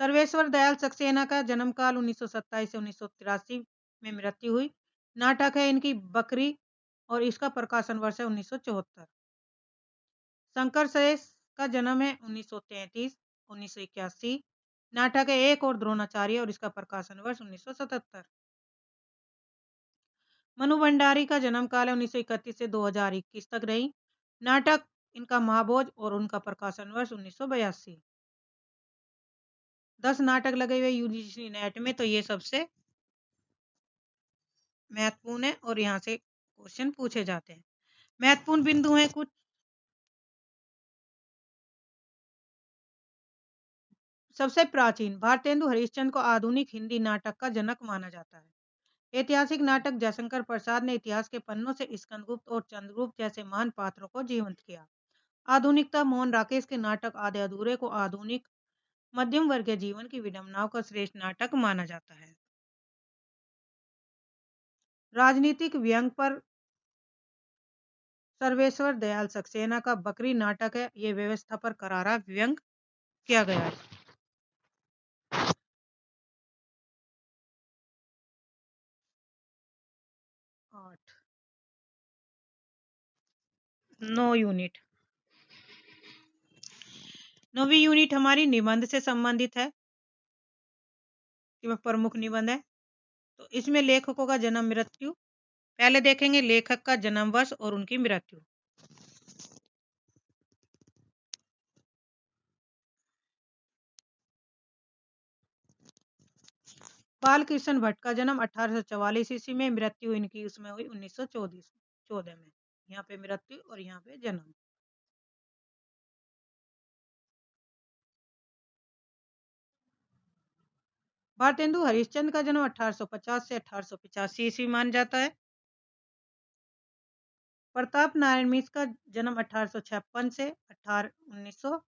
सर्वेश्वर दयाल सक्सेना का जन्म काल 1927 से 1983 में मृत्यु हुई। नाटक है इनकी बकरी और इसका प्रकाशन वर्ष है 1974। शंकर शेष का जन्म है 1933 1981। नाटक है एक और द्रोणाचार्य और इसका प्रकाशन वर्ष 1977। मनु भंडारी का जन्म काल है 1931 से 2021 तक रही। नाटक इनका महाभोज और उनका प्रकाशन वर्ष 1982। 10 नाटक लगे हुए यूजीसी नेट में, तो ये सबसे महत्वपूर्ण है और यहाँ से क्वेश्चन पूछे जाते हैं। महत्वपूर्ण बिंदु हैं कुछ। सबसे प्राचीन भारतेंदु हरिश्चंद्र को आधुनिक हिंदी नाटक का जनक माना जाता है। ऐतिहासिक नाटक जयशंकर प्रसाद ने इतिहास के पन्नों से स्कंदगुप्त और चंद्रगुप्त जैसे महान पात्रों को जीवंत किया। आधुनिकता मोहन राकेश के नाटक आधे अधूरे को आधुनिक मध्यम वर्गीय जीवन की विडंबनाओं का श्रेष्ठ नाटक माना जाता है। राजनीतिक व्यंग पर सर्वेश्वर दयाल सक्सेना का बकरी नाटक है। ये व्यवस्था पर करारा व्यंग किया गया है। 8 9 यूनिट। 9वीं यूनिट हमारी निबंध से संबंधित है। प्रमुख निबंध है। तो इसमें लेखकों का जन्म मृत्यु पहले देखेंगे, लेखक का जन्म वर्ष और उनकी मृत्यु। बालकृष्ण भट्ट का जन्म 1844 ईस्वी में, मृत्यु इनकी उसमें हुई 1914 में। यहाँ पे मृत्यु और यहाँ पे जन्म। भारतेंदु हरिश्चंद्र का जन्म 1850 से 1885 ईस्वी मान जाता है। प्रताप नारायण मिश्र का जन्म 1856 से 1900।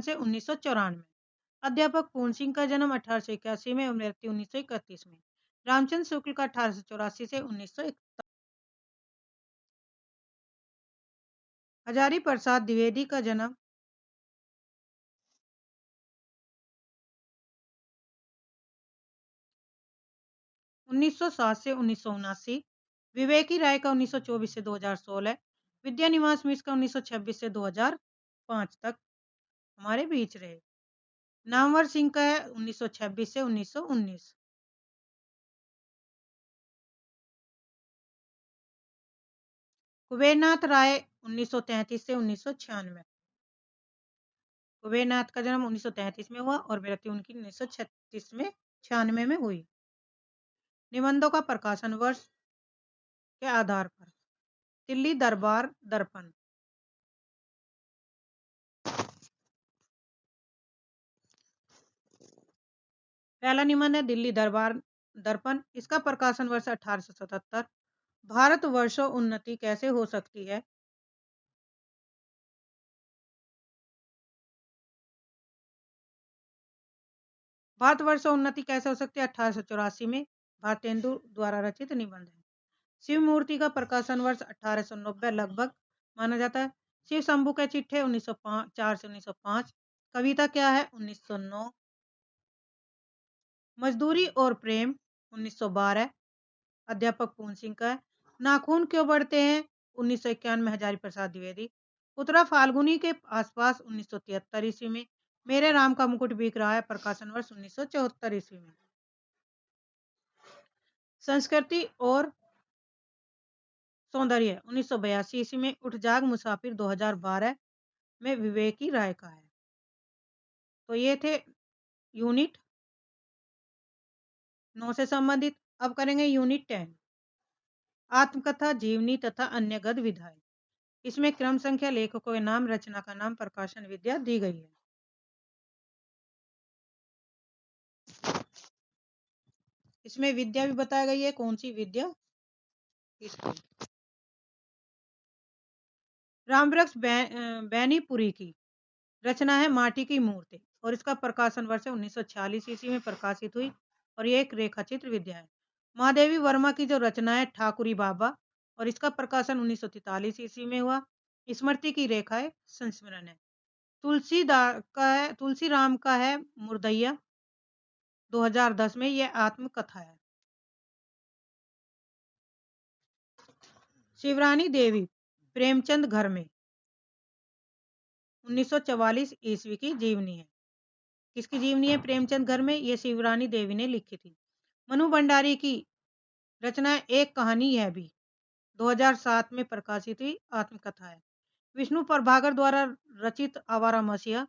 से 1994। अध्यापक पूर्ण सिंह का जन्म 1881 में और मृत्यु 1931 में। रामचंद्र शुक्ल का 1884 से 1941। हजारी प्रसाद द्विवेदी का जन्म 1907 से 1979। विवेकी राय का 1924 से 2016। विद्यानिवास मिश्र का 1926 से 2005 तक हमारे बीच रहे। नामवर सिंह का है 1926 से 1919। कुबेरनाथ राय 1933 से 1996। कुबेरनाथ का जन्म 1933 में हुआ और मृत्यु उनकी 1936 में 96 में हुई। निबंधों का प्रकाशन वर्ष के आधार पर। दिल्ली दरबार दर्पण। पहला निबंध है दिल्ली दरबार दर्पण। इसका प्रकाशन वर्ष 1877। भारत वर्षों उन्नति कैसे हो सकती है। भारतवर्षों उन्नति कैसे हो सकती है 1884 में भारतेंदु द्वारा रचित निबंध है। शिव मूर्ति का प्रकाशन वर्ष 1890 लगभग माना जाता है। शिव शंभू के चिट्ठे 1904 से 1905। कविता क्या है 1909। मजदूरी और प्रेम 1912। अध्यापक पूर्ण सिंह का है। नाखून क्यों बढ़ते हैं 1991 में हजारी प्रसाद द्विवेदी। उत्तरा फाल्गुनी के आसपास 1973 ईस्वी में। मेरे राम का मुकुट बिक रहा है प्रकाशन वर्ष 1974 ईस्वी में। संस्कृति और सौंदर्य 1982 ईस्वी में। उठ जाग मुसाफिर 2012 में विवेकी राय का है। तो ये थे यूनिट 9 से संबंधित। अब करेंगे यूनिट 10 आत्मकथा जीवनी तथा अन्य गद विधाएं। इसमें क्रम संख्या लेखकों के नाम रचना का नाम प्रकाशन विद्या दी गई है। इसमें विद्या भी बताई गई है कौन सी विद्या। रामवृक्ष बैनीपुरी की रचना है माटी की मूर्ति और इसका प्रकाशन वर्ष 1946 ईस्वी में प्रकाशित हुई और ये एक रेखाचित्र विद्या है। महादेवी वर्मा की जो रचना है ठाकुरी बाबा और इसका प्रकाशन 1943 ईस्वी में हुआ। स्मृति की रेखा है संस्मरण है। तुलसी राम का है मुर्दैया 2010 में यह आत्मकथा है। शिवरानी देवी प्रेमचंद घर में 1944 ईस्वी की जीवनी है। किसकी जीवनी है प्रेमचंद घर में, ये शिवरानी देवी ने लिखी थी। मनु भंडारी की रचना एक कहानी यह भी 2007 में प्रकाशित हुई आत्मकथा है। विष्णु प्रभाकर द्वारा रचित आवारा मसीहा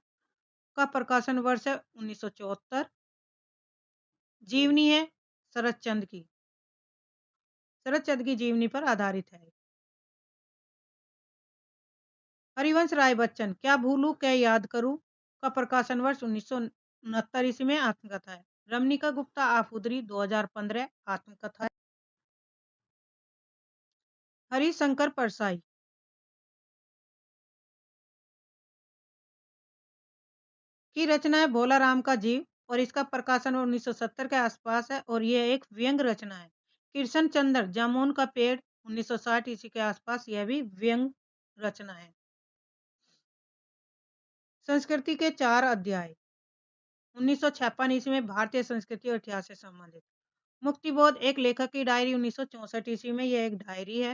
का प्रकाशन वर्ष है 1974। जीवनी है शरद चंद्र की। शरद चंद्र की जीवनी पर आधारित है। हरिवंश राय बच्चन क्या भूलूं क्या याद करूं का प्रकाशन वर्ष 1969 ईस्वी में आत्मकथा है। रमनिका गुप्ता आफुदरी 2015 आत्मकथा है। हरिशंकर परसाई की रचना है भोला राम का जीव और इसका प्रकाशन 1970 के आसपास है और यह एक व्यंग रचना है। कृष्ण चंद्र जामुन का पेड़ 1960 ईस्वी के आसपास यह भी व्यंग रचना है। संस्कृति के 4 अध्याय 1956 ईस्वी में भारतीय संस्कृति और इतिहास से संबंधित। मुक्तिबोध एक लेखक की डायरी 1964 ईस्वी में यह एक डायरी है।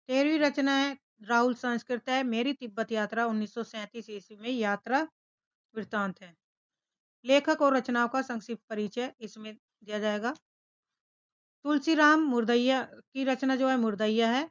13वीं रचना है राहुल संस्कृत है मेरी तिब्बत यात्रा 1937 ईस्वी में यात्रा वृत्तांत है। लेखक और रचनाओं का संक्षिप्त परिचय इसमें दिया जाएगा। तुलसीराम मुर्दैया की रचना जो है मुर्दैया है।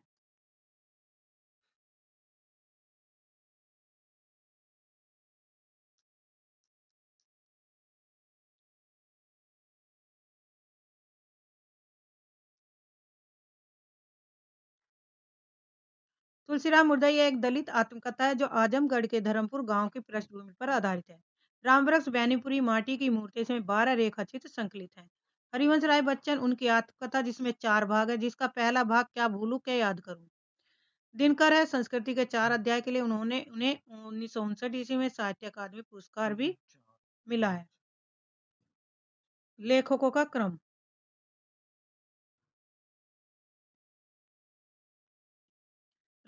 तुलसीराम मुर्दैया एक दलित आत्मकथा है जो आजमगढ़ के धर्मपुर गांव की पृष्ठभूमि पर आधारित है। रामवृक्ष बैनीपुरी माटी की मूर्ति इसमें 12 रेखा चित्र संकलित हैं। हरिवंश राय बच्चन उनकी आत्मकथा जिसमें 4 भाग है जिसका पहला भाग क्या भूलूं क्या याद करूं। दिनकर है संस्कृति के 4 अध्याय के लिए उन्हें 1959 ईस्वी में साहित्य अकादमी पुरस्कार भी मिला है। लेखकों का क्रम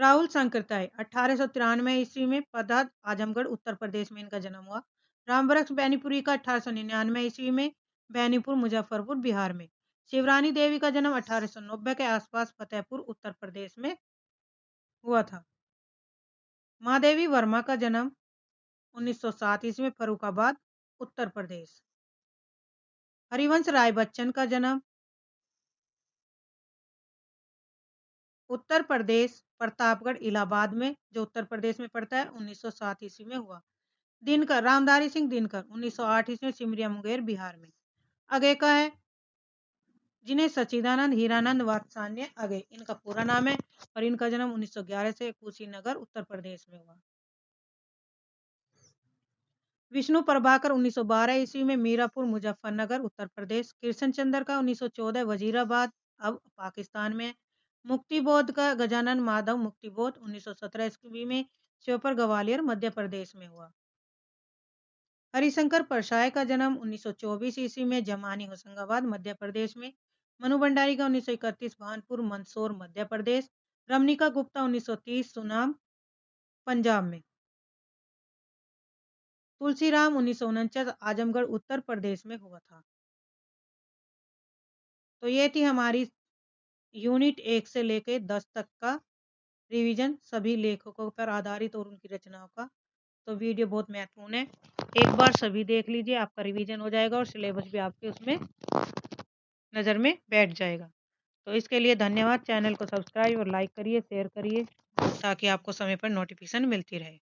राहुल सांकृत्याय 1893 ईस्वी में पदार्थ आजमगढ़ उत्तर प्रदेश में इनका जन्म हुआ। रामवृक्ष बैनीपुरी का 1899 ईस्वी में बैनीपुर मुजफ्फरपुर बिहार में। शिवरानी देवी का जन्म 1890 के आसपास फतेहपुर उत्तर प्रदेश में हुआ था। महादेवी वर्मा का जन्म 1907 ईस्वी में फर्रुखाबाद उत्तर प्रदेश। हरिवंश राय बच्चन का जन्म उत्तर प्रदेश प्रतापगढ़ इलाहाबाद में जो उत्तर प्रदेश में पड़ता है 1907 ईस्वी में हुआ। दिनकर रामधारी सिंह दिनकर 1908 ईस्वी में सिमरिया मुंगेर बिहार में। आगे का है जिन्हें सच्चिदानंद हीरानंद वात्सल्य आगे इनका पूरा नाम है और इनका जन्म 1911 से कुशीनगर उत्तर प्रदेश में हुआ। विष्णु प्रभाकर 1912 ईस्वी में मीरापुर मुजफ्फरनगर उत्तर प्रदेश। कृष्ण चंद्र का 1914 वजीराबाद अब पाकिस्तान में। मुक्तिबोध का गजानन माधव मुक्तिबोध 1917 ईस्वी में श्योपुर ग्वालियर मध्य प्रदेश में हुआ। हरिशंकर परसाई का जन्म 1924 ईस्वी में जमानी होशंगाबाद मध्य प्रदेश में। मनु भंडारी का 1931 भानपुर मंदसौर मध्य प्रदेश। रमनिका गुप्ता 1930 सुनाम पंजाब में। तुलसीराम 1949 आजमगढ़ उत्तर प्रदेश में हुआ था। तो ये थी हमारी यूनिट 1 से लेके 10 तक का रिवीजन सभी लेखकों पर आधारित और उनकी रचनाओं का। तो वीडियो बहुत महत्वपूर्ण है, एक बार सभी देख लीजिए, आपका रिवीजन हो जाएगा और सिलेबस भी आपके उसमें नज़र में बैठ जाएगा। तो इसके लिए धन्यवाद। चैनल को सब्सक्राइब और लाइक करिए, शेयर करिए ताकि आपको समय पर नोटिफिकेशन मिलती रहे।